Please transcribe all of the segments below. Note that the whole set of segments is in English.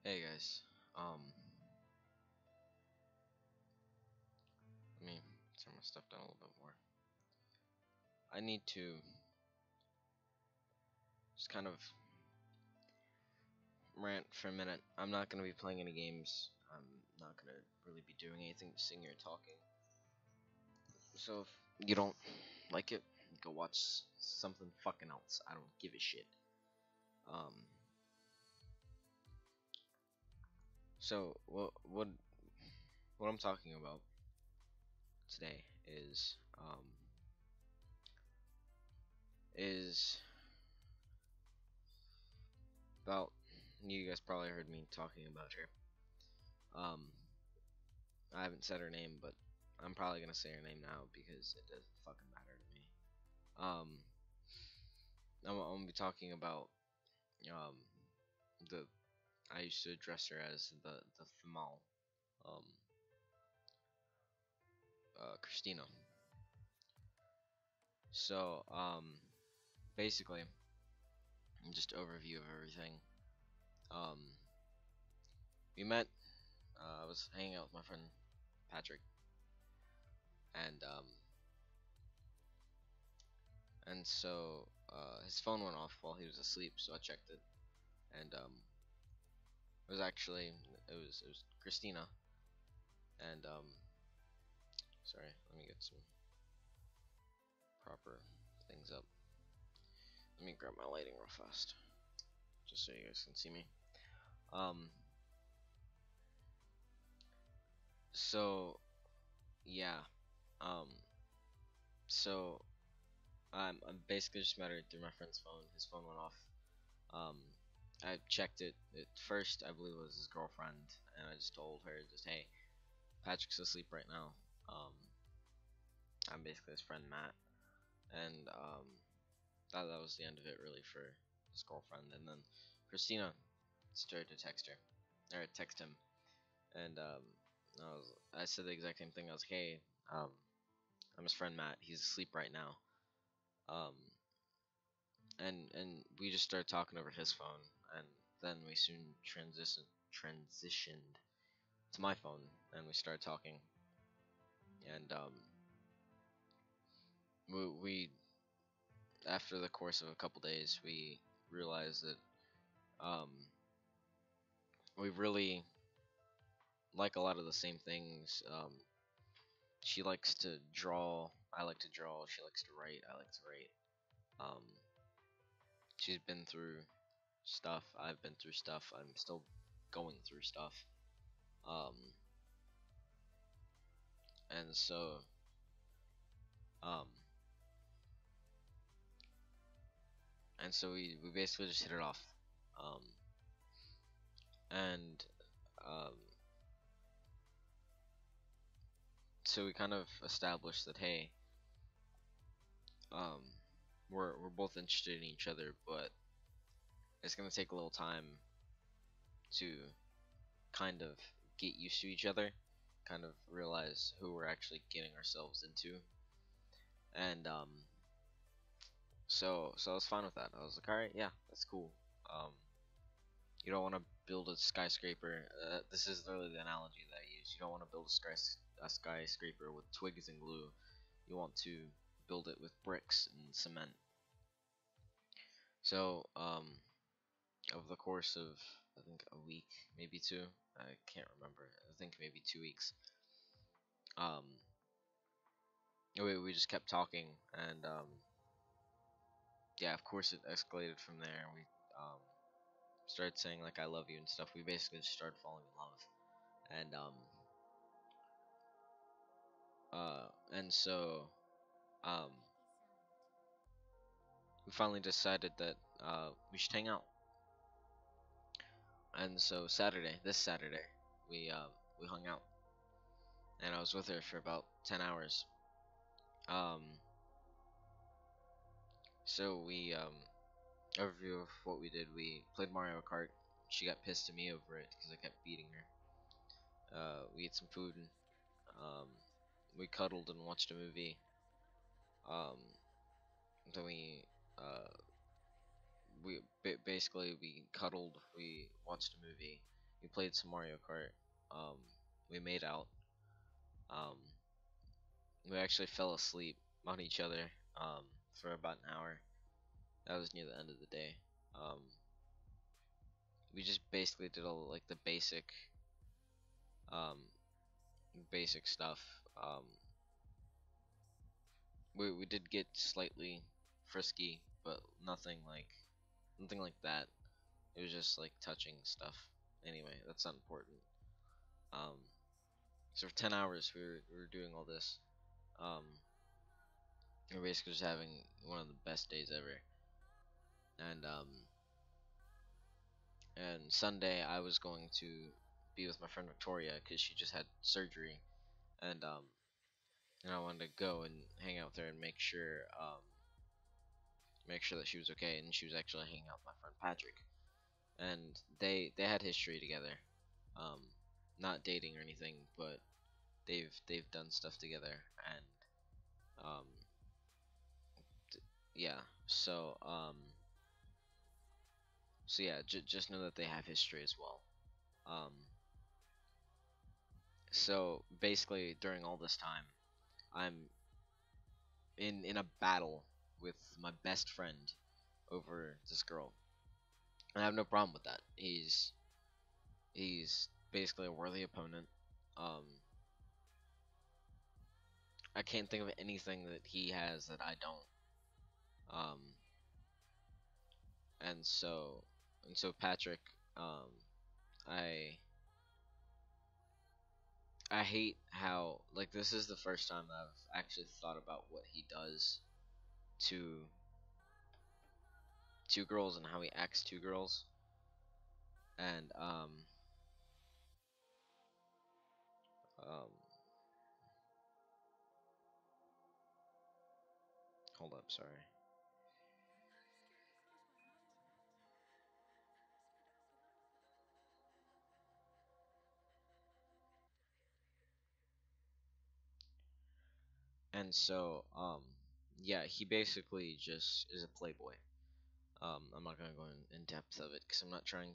Hey guys, let me turn my stuff down a little bit more. I need to just kind of rant for a minute. I'm not gonna be playing any games. I'm not gonna really be doing anything, just sitting here talking. So if you don't like it, go watch something fucking else. I don't give a shit. Um. So what I'm talking about today is about, you guys probably heard me talking about her. Um, I haven't said her name, but I'm probably gonna say her name now because it doesn't fucking matter to me. Um, I'm gonna be talking about um the I used to address her as the female, um, Christina. So basically, just overview of everything. Um, we met. I was hanging out with my friend Patrick, and so his phone went off while he was asleep, so I checked it, and it was actually it was Christina, and sorry, let me get some proper things up. Let me grab my lighting real fast, just so you guys can see me. Um, so yeah, um, so I basically just met her through my friend's phone. His phone went off. Um, I checked it. At first, I believe it was his girlfriend, and I just told her, just hey, Patrick's asleep right now. Um, I'm basically his friend Matt, and that was the end of it really for his girlfriend. And then Christina started to text her or text him, and I said the exact same thing. I was like, hey, I'm his friend Matt. He's asleep right now. Um, and we just started talking over his phone, and then we soon transitioned to my phone, and we started talking, and we after the course of a couple days, we realized that um, we really like a lot of the same things. She likes to draw. I like to draw. She likes to write. I like to write. Um, she's been through stuff. I've been through stuff. I'm still going through stuff. Um, and so um, we basically just hit it off. Um, and um, so we kind of established that hey, um, we're both interested in each other, but it's gonna take a little time to kind of get used to each other, kind of realize who we're actually getting ourselves into, and so I was fine with that. I was like, all right, yeah, that's cool. Um, you don't want to build a skyscraper. This is literally the analogy that I use. You don't want to build a skyscraper with twigs and glue. You want to build it with bricks and cement. So over the course of I think a week, maybe two, I can't remember. I think maybe 2 weeks. Um, we just kept talking, and yeah, of course it escalated from there. We um, started saying like I love you and stuff. We basically just started falling in love, and so um, we finally decided that we should hang out. And so this Saturday, we hung out, and I was with her for about 10 hours. Um, so we overview of what we did. We played Mario Kart. She got pissed at me over it because I kept beating her. We ate some food, and um, we cuddled and watched a movie. Um, then we basically we cuddled, we watched a movie, We played some Mario Kart. Um, we made out. Um, we actually fell asleep on each other um, for about an hour. That was near the end of the day. Um, we just basically did all like the um, basic stuff. Um, we did get slightly frisky, but nothing like that. It was just like touching stuff. Anyway, that's not important. Um, so for 10 hours we were doing all this. Um, we are basically just having one of the best days ever. And Sunday I was going to be with my friend Victoria because she just had surgery, and and I wanted to go and hang out there and make sure that she was okay. And she was actually hanging out with my friend Patrick, and they had history together, um, not dating or anything, but they've done stuff together, and um, yeah. So yeah, just know that they have history as well. Um, so basically, during all this time, I'm in a battle with my best friend over this girl. And I have no problem with that. He's basically a worthy opponent. Um, I can't think of anything that he has that I don't. Um, and so Patrick, um, I I hate how like this is the first time that I've actually thought about what he does to two girls and how he acts two girls. And um, hold up, sorry. And so yeah, he basically just is a playboy. I'm not gonna go in depth of it because I'm not trying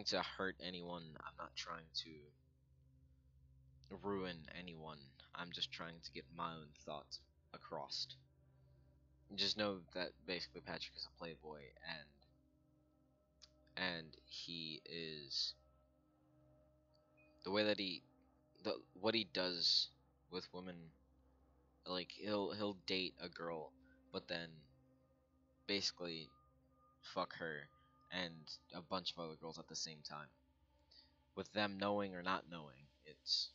to hurt anyone. I'm not trying to ruin anyone. I'm just trying to get my own thoughts across. Just know that basically Patrick is a playboy, and he is the way that what he does with women. Like he'll date a girl, but then basically fuck her and a bunch of other girls at the same time, with them knowing or not knowing. It's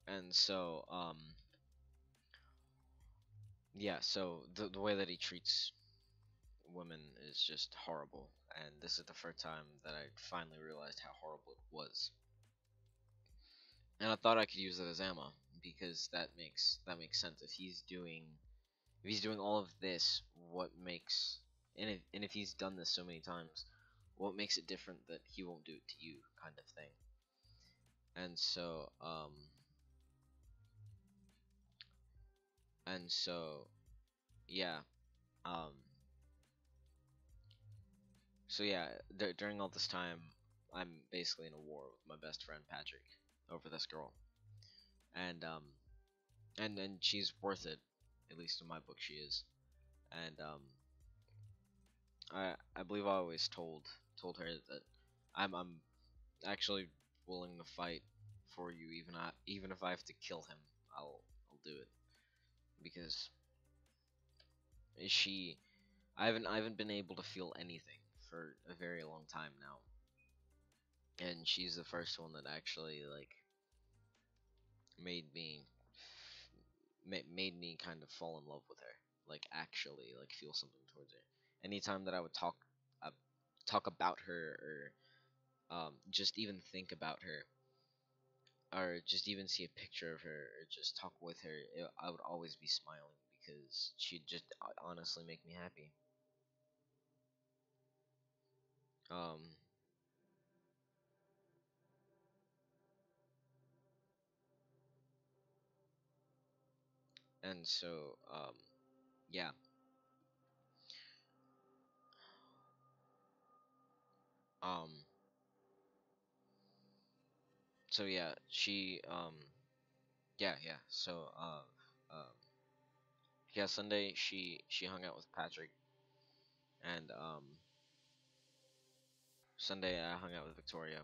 and so yeah, so the way that he treats women is just horrible, and this is the first time that I finally realized how horrible it was. And I thought I could use it as ammo because that makes sense. If he's doing all of this, what makes and if he's done this so many times, what makes it different that he won't do it to you, kind of thing. And so and so yeah, um so yeah, during all this time, I'm basically in a war with my best friend Patrick over this girl, and and she's worth it, at least in my book she is. And I believe I always told her that I'm actually willing to fight for you, even if I have to kill him. I'll do it because she I haven't been able to feel anything for a very long time now, and she's the first one that actually like made me made me kind of fall in love with her, like actually like feel something towards her. Anytime that I would uh, talk about her, or just even think about her, or just even see a picture of her, or just talk with her, I would always be smiling because she'd just honestly make me happy. Um, And so yeah. um so yeah, she yeah, so um yeah, Sunday she hung out with Patrick, and Sunday I hung out with Victoria,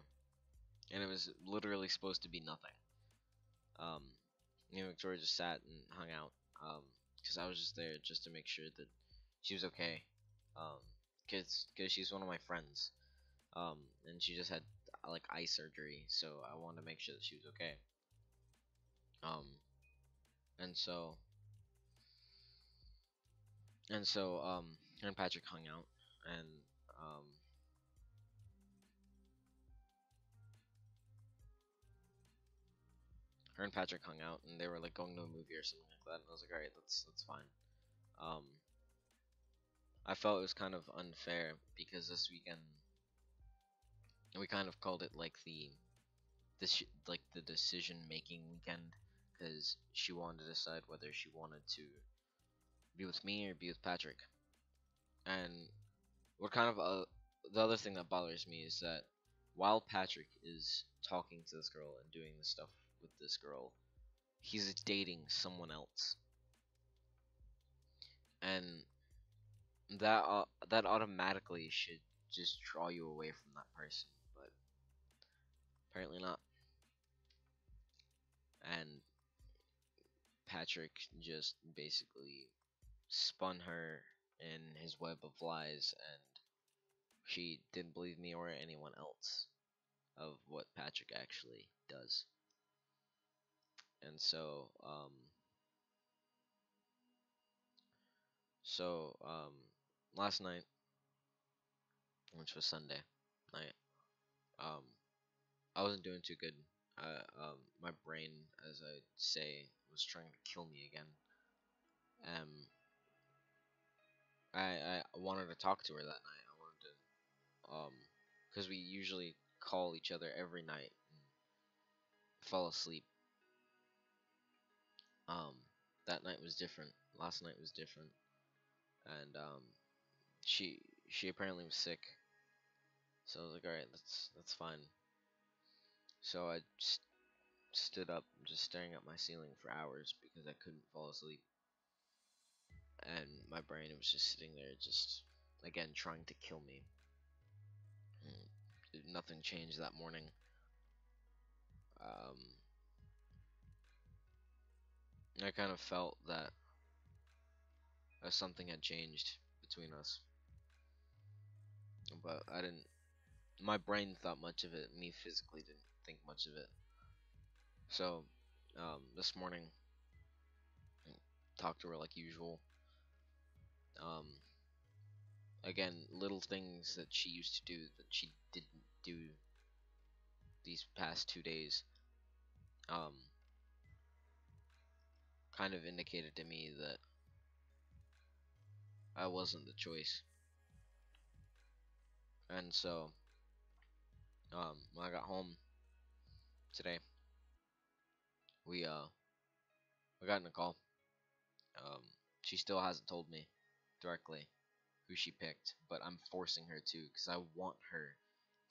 and it was literally supposed to be nothing. um Me and Victoria just sat and hung out, because I was just there just to make sure that she was okay, um because she's one of my friends, and she just had like eye surgery, so I wanted to make sure that she was okay. um and so her and Patrick hung out, and um her and Patrick hung out, and they were like going to a movie or something like that, and I was like, alright, that's fine. um I felt it was kind of unfair because this weekend we kind of called it like the decision making weekend, because she wanted to decide whether she wanted to be with me or be with Patrick. And what kind of the other thing that bothers me is that while Patrick is talking to this girl and doing this stuff with this girl, he's dating someone else, and that automatically should just draw you away from that person, but apparently not. And Patrick just basically spun her in his web of lies, and she didn't believe me or anyone else of what Patrick actually does. And so last night, which was Sunday night, um I wasn't doing too good. My brain, as I say, was trying to kill me again. Um, I wanted to talk to her that night. I wanted to, because we usually call each other every night and fall asleep. Um, that night was different. Last night was different, and she she apparently was sick. So I was like, all right, that's fine. So I stood up, just staring at my ceiling for hours because I couldn't fall asleep, and my brain was just sitting there, just again trying to kill me. Nothing changed that morning. Um, I kind of felt that something had changed between us, but I didn't. My brain thought much of it. Me physically didn't think much of it. So, this morning, talked to her like usual. Um, Again, little things that she used to do that she didn't do these past 2 days, um, kind of indicated to me that I wasn't the choice. And so, when I got home today, we we got in a call. Um, she still hasn't told me directly who she picked, but I'm forcing her to because I want her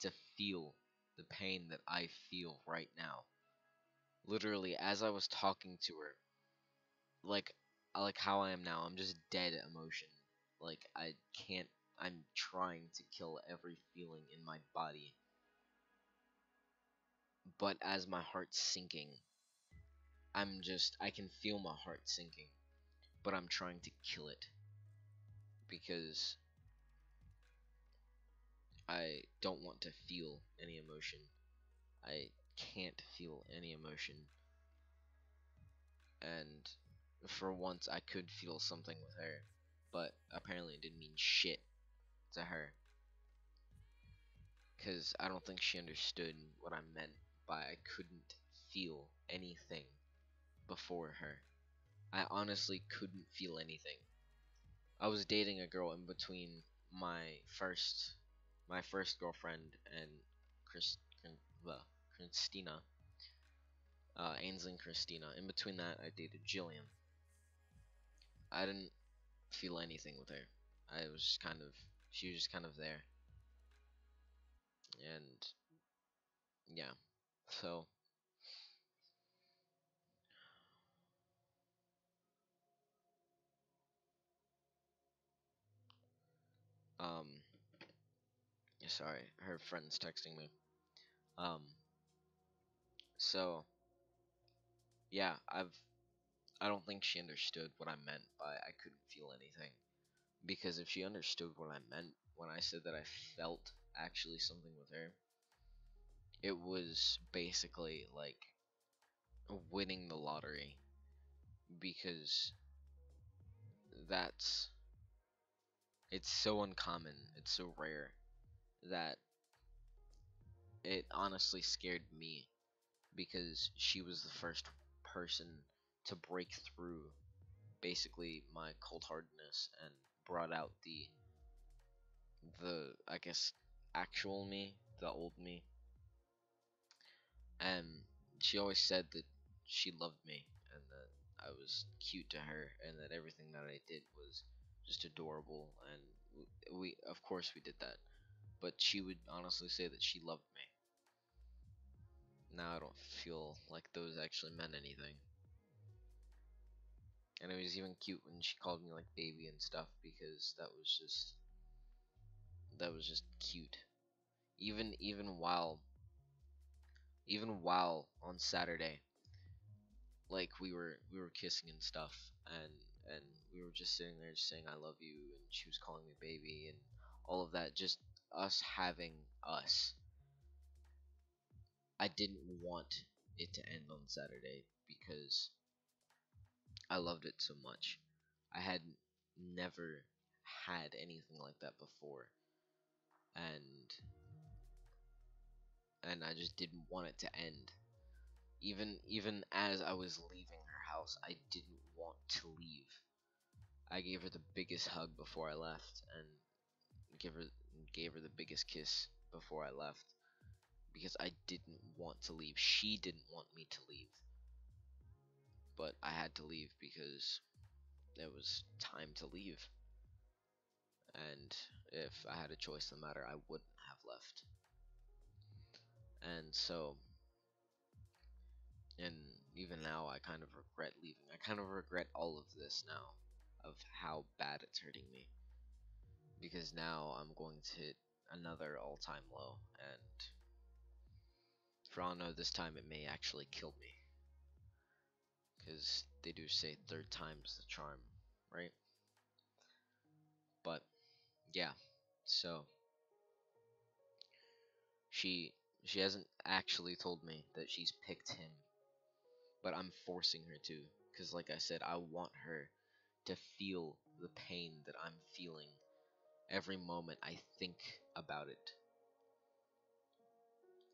to feel the pain that I feel right now. Literally, as I was talking to her, like how I am now, I'm just dead emotion. Like I can't. I'm trying to kill every feeling in my body, but as my heart's sinking, I can feel my heart sinking, but I'm trying to kill it because I don't want to feel any emotion. I can't feel any emotion. And for once, I could feel something with her, but apparently it didn't mean shit to her. Because I don't think she understood what I meant by I couldn't feel anything before her. I honestly couldn't feel anything. I was dating a girl in between my first girlfriend and Chris, well, Christina, Ainsley and Christina. In between that, I dated Jillian. I didn't feel anything with her. I was just kind of, she was just kind of there, and yeah. So, um, sorry, her friend's texting me. Um, so yeah, I don't think she understood what I meant by I couldn't feel anything. Because if she understood what I meant when I said that I felt actually something with her, it was basically like winning the lottery. Because that's, it's so uncommon, it's so rare that it honestly scared me, because she was the first person to break through basically my cold hardness and brought out the I guess actual me, the old me. And she always said that she loved me and that I was cute to her and that everything that I did was just adorable, and we of course we did that. But she would honestly say that she loved me. Now I don't feel like those actually meant anything. And it was even cute when she called me like baby and stuff, because that was just cute. Even while on Saturday, like we were kissing and stuff, and we were just sitting there just saying I love you, and she was calling me baby and all of that, just us having us. I didn't want it to end on Saturday because I loved it so much. I had never had anything like that before, and I just didn't want it to end. Even as I was leaving her house, I didn't want to leave. I gave her the biggest hug before I left, and give her gave her the biggest kiss before I left, because I didn't want to leave. She didn't want me to leave, but I had to leave because it was time to leave. And if I had a choice in the matter, I wouldn't have left. And so, and even now, I kind of regret leaving. I kind of regret all of this now, of how bad it's hurting me, because now I'm going to hit another all-time low, and for all I know, this time it may actually kill me, because they do say third time's the charm, right? But yeah, so she she hasn't actually told me that she's picked him, but I'm forcing her to, because like I said, I want her to feel the pain that I'm feeling every moment I think about it,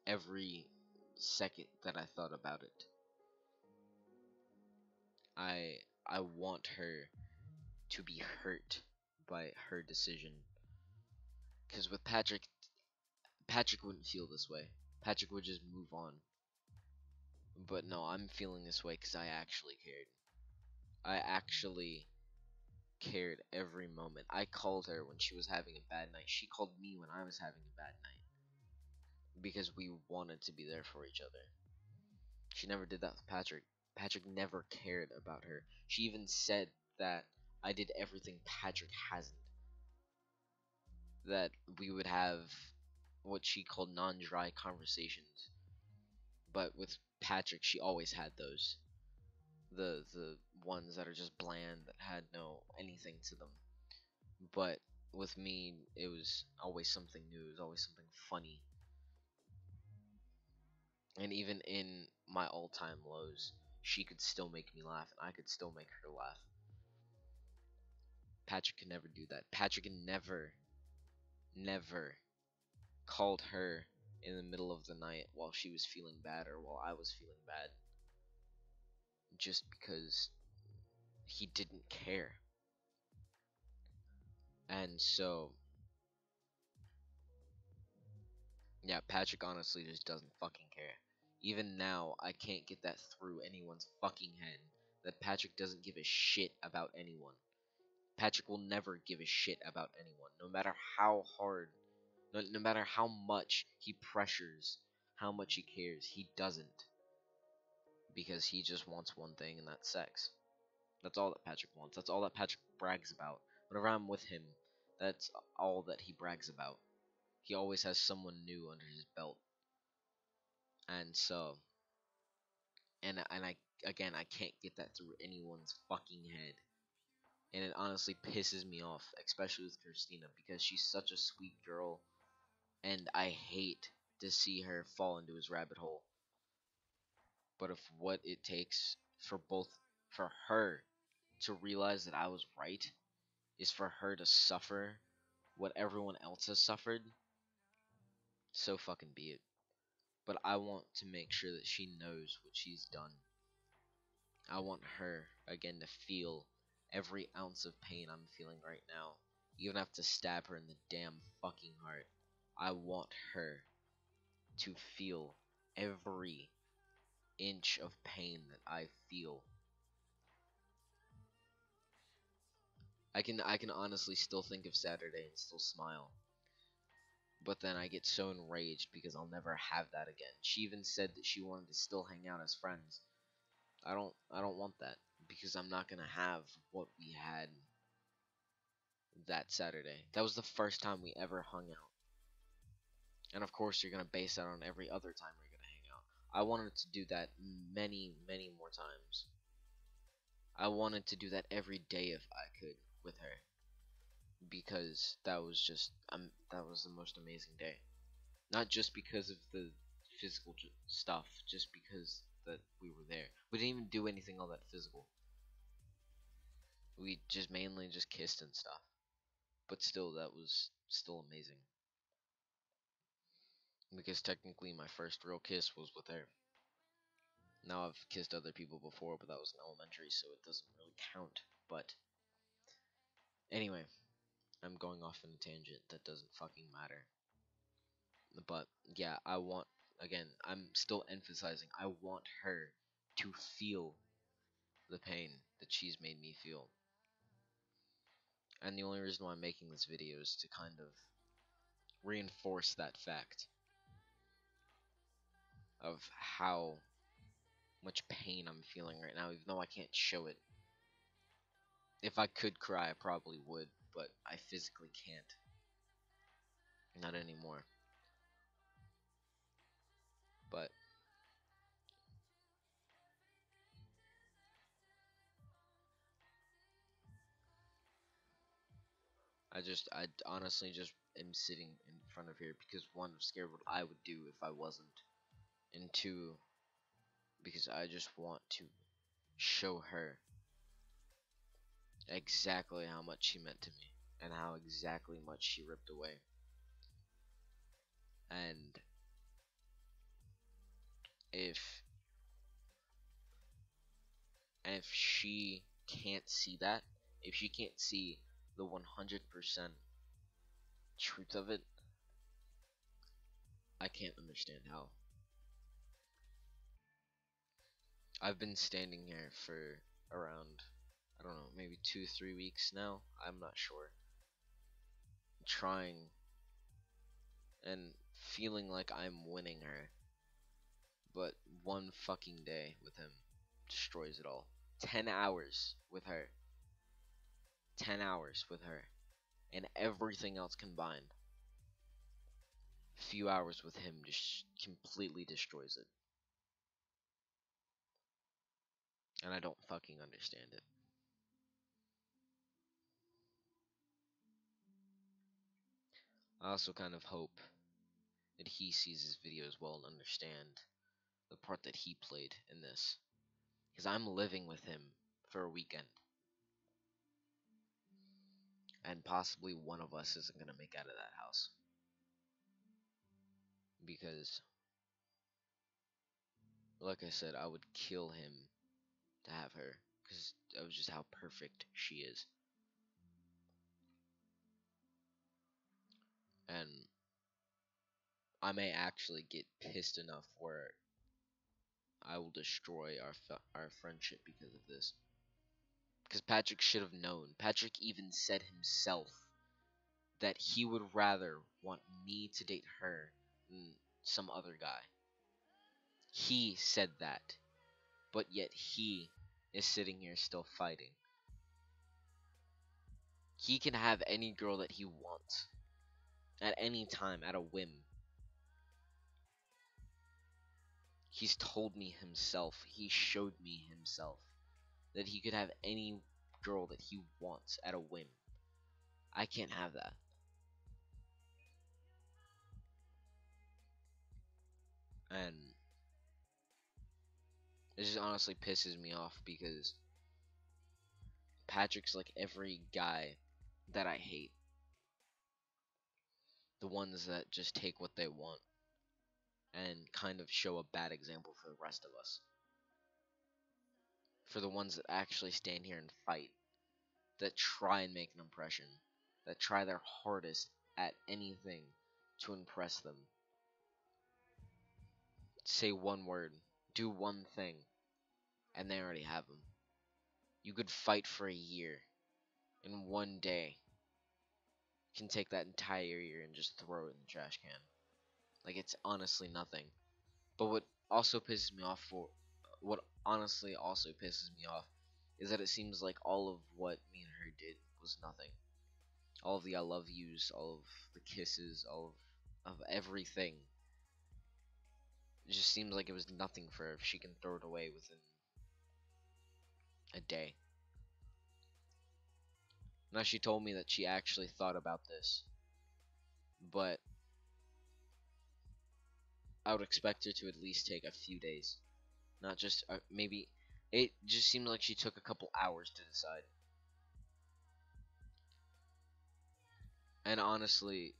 every second that I thought about it. I want her to be hurt by her decision, because with Patrick wouldn't feel this way. Patrick would just move on. But no, I'm feeling this way because I actually cared. I actually cared every moment. I called her when she was having a bad night. She called me when I was having a bad night, because we wanted to be there for each other. She never did that with Patrick. Patrick never cared about her. She even said that I did everything Patrick hasn't. That we would have what she called non-dry conversations. But with Patrick, she always had those. The ones that are just bland, that had no anything to them. But with me, it was always something new. It was always something funny. And even in my all-time lows, she could still make me laugh, and I could still make her laugh. Patrick could never do that. Patrick never called her in the middle of the night while she was feeling bad or while I was feeling bad, just because he didn't care. And so, yeah, Patrick honestly just doesn't fucking care. Even now, I can't get that through anyone's fucking head that Patrick doesn't give a shit about anyone. Patrick will never give a shit about anyone, no matter how hard, no matter how much he pressures, how much he cares. He doesn't, because he just wants one thing, and that's sex. That's all that Patrick wants. That's all that Patrick brags about. Whenever I'm with him, that's all that he brags about. He always has someone new under his belt. And so, and I again, I can't get that through anyone's fucking head. And it honestly pisses me off, especially with Christina, because she's such a sweet girl, and I hate to see her fall into his rabbit hole. But if what it takes for her to realize that I was right is for her to suffer what everyone else has suffered, so fucking be it. But I want to make sure that she knows what she's done. I want her, again, to feel every ounce of pain I'm feeling right now. Even have to stab her in the damn fucking heart. I want her to feel every inch of pain that I feel. I can honestly still think of Saturday and still smile. But then I get so enraged because I'll never have that again. She even said that she wanted to still hang out as friends. I don't want that, because I'm not going to have what we had that Saturday. That was the first time we ever hung out. And of course you're going to base that on every other time we're going to hang out. I wanted to do that many, many more times. I wanted to do that every day if I could with her, because that was the most amazing day. Not just because of the physical stuff, just because that we were there. We didn't even do anything all that physical. We just mainly just kissed and stuff. But still, that was still amazing. Because technically my first real kiss was with her. Now I've kissed other people before, but that was in elementary, so it doesn't really count. But anyway, I'm going off on a tangent that doesn't fucking matter. But yeah, again, I'm still emphasizing, I want her to feel the pain that she's made me feel. And the only reason why I'm making this video is to kind of reinforce that fact of how much pain I'm feeling right now, even though I can't show it. If I could cry, I probably would, but I physically can't. Not anymore. But I honestly just am sitting in front of here because one, I'm scared what I would do if I wasn't, and two, because I just want to show her exactly how much she meant to me and how exactly much she ripped away. And if if she can't see that, if she can't see the 100% truth of it, I can't understand how. I've been standing here for around, I don't know, maybe 2-3 weeks now. I'm not sure. Trying and feeling like I'm winning her, but one fucking day with him destroys it all. 10 hours with her. 10 hours with her. And everything else combined. Few hours with him just completely destroys it. And I don't fucking understand it. I also kind of hope that he sees this video as well and understand the part that he played in this. Because I'm living with him for a weekend. And possibly one of us isn't going to make out of that house. Because, like I said, I would kill him to have her. Because that was just how perfect she is. And I may actually get pissed enough where I will destroy our friendship because of this. Because Patrick should have known. Patrick even said himself that he would rather want me to date her than some other guy. He said that, but yet he is sitting here still fighting. He can have any girl that he wants at any time, at a whim. He's told me himself, he showed me himself, that he could have any girl that he wants at a whim. I can't have that. And it just honestly pisses me off because Patrick's like every guy that I hate. The ones that just take what they want and kind of show a bad example for the rest of us. For the ones that actually stand here and fight, that try and make an impression, that try their hardest at anything to impress them. Say one word, do one thing, and they already have them. You could fight for a year, in one day, can take that entire year and just throw it in the trash can. Like, it's honestly nothing. But what honestly also pisses me off is that it seems like all of what me and her did was nothing. All of the I love yous, all of the kisses, all of everything. It just seems like it was nothing for her if she can throw it away within a day. Now, she told me that she actually thought about this, but I would expect her to at least take a few days. Not just maybe. It just seemed like she took a couple hours to decide. And honestly,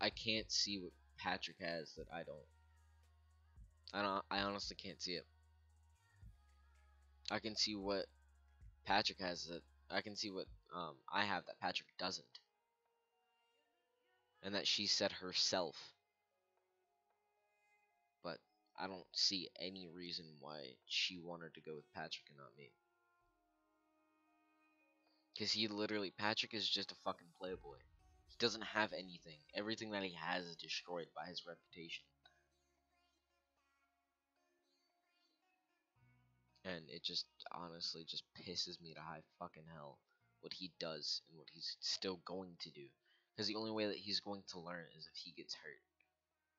I can't see what Patrick has that I don't. I honestly can't see it. I can see what Patrick has that I can see what I have that Patrick doesn't. And that she said herself. But I don't see any reason why she wanted to go with Patrick and not me. Because Patrick is just a fucking playboy. He doesn't have anything. Everything that he has is destroyed by his reputation. And it just honestly just pisses me to high fucking hell what he does and what he's still going to do. Because the only way that he's going to learn is if he gets hurt.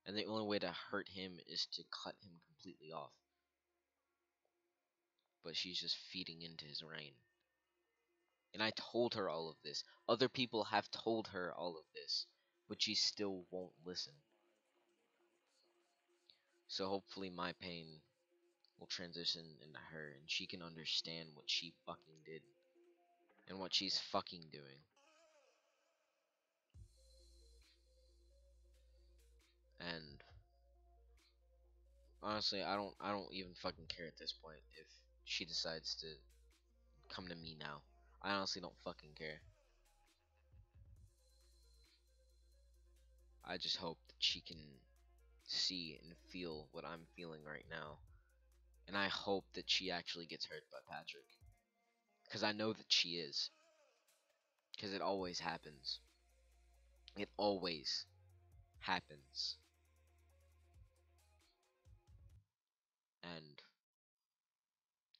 And the only way to hurt him is to cut him completely off. But she's just feeding into his reign. And I told her all of this. Other people have told her all of this. But she still won't listen. So hopefully my pain will transition into her and she can understand what she fucking did. And what she's fucking doing. And honestly, I don't even fucking care at this point if she decides to come to me now. I honestly don't fucking care. I just hope that she can see and feel what I'm feeling right now. And I hope that she actually gets hurt by Patrick. Because I know that she is. Because it always happens. It always happens. And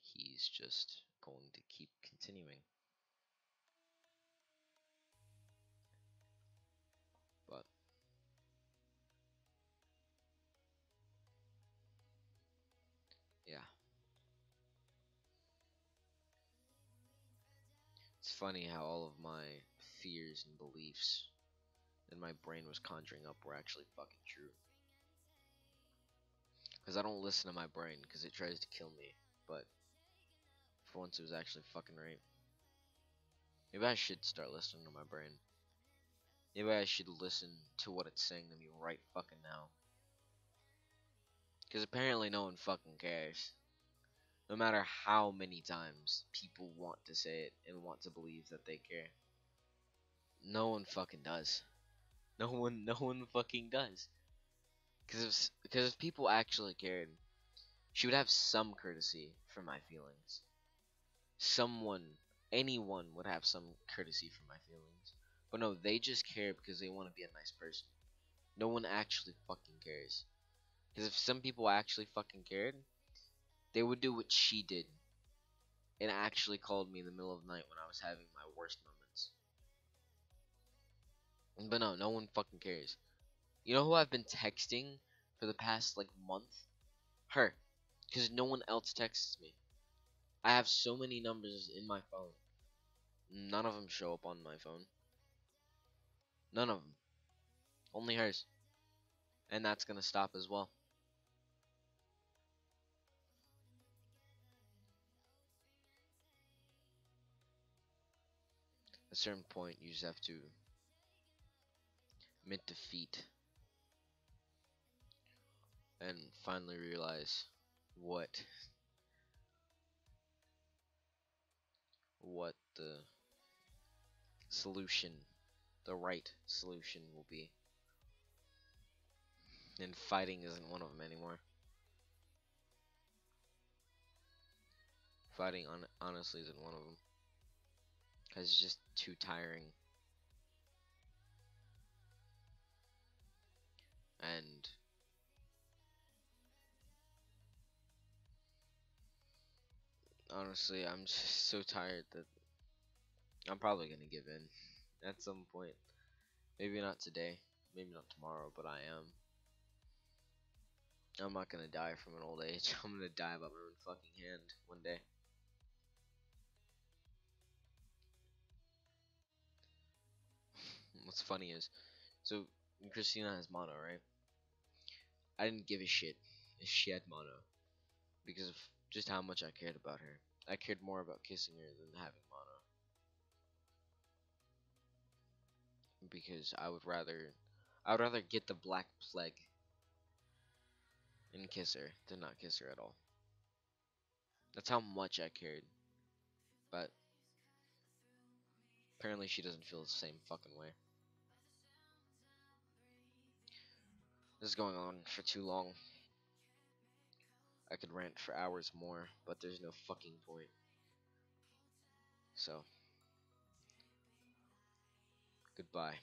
he's just going to keep continuing. But yeah. It's funny how all of my fears and beliefs that my brain was conjuring up were actually fucking true. Because I don't listen to my brain because it tries to kill me. But for once it was actually fucking right. Maybe I should start listening to my brain. Maybe I should listen to what it's saying to me right fucking now. Because apparently no one fucking cares. No matter how many times people want to say it and want to believe that they care. No one fucking does. No one fucking does. Because if people actually cared, she would have some courtesy for my feelings. Someone anyone would have some courtesy for my feelings. But no, they just care because they want to be a nice person. No one actually fucking cares. Because if some people actually fucking cared, they would do what she did and actually called me in the middle of the night when I was having my worst moments. But no, no one fucking cares. You know who I've been texting for the past like month? Her. Because no one else texts me. I have so many numbers in my phone. None of them show up on my phone. None of them. Only hers. And that's gonna stop as well. At a certain point, you just have to admit defeat and finally realize what the solution, the right solution will be. And fighting isn't one of them anymore. Fighting honestly isn't one of them. Because it's just too tiring. And honestly, I'm just so tired that I'm probably gonna give in at some point. Maybe not today, maybe not tomorrow, but I am. I'm not gonna die from an old age. I'm gonna die by my own fucking hand one day. What's funny is, so Christina has mono, right? I didn't give a shit if she had mono because of just how much I cared about her. I cared more about kissing her than having mono because I would rather get the black plague and kiss her than not kiss her at all. That's how much I cared. But apparently she doesn't feel the same fucking way. This is going on for too long. I could rant for hours more, but there's no fucking point. So, goodbye.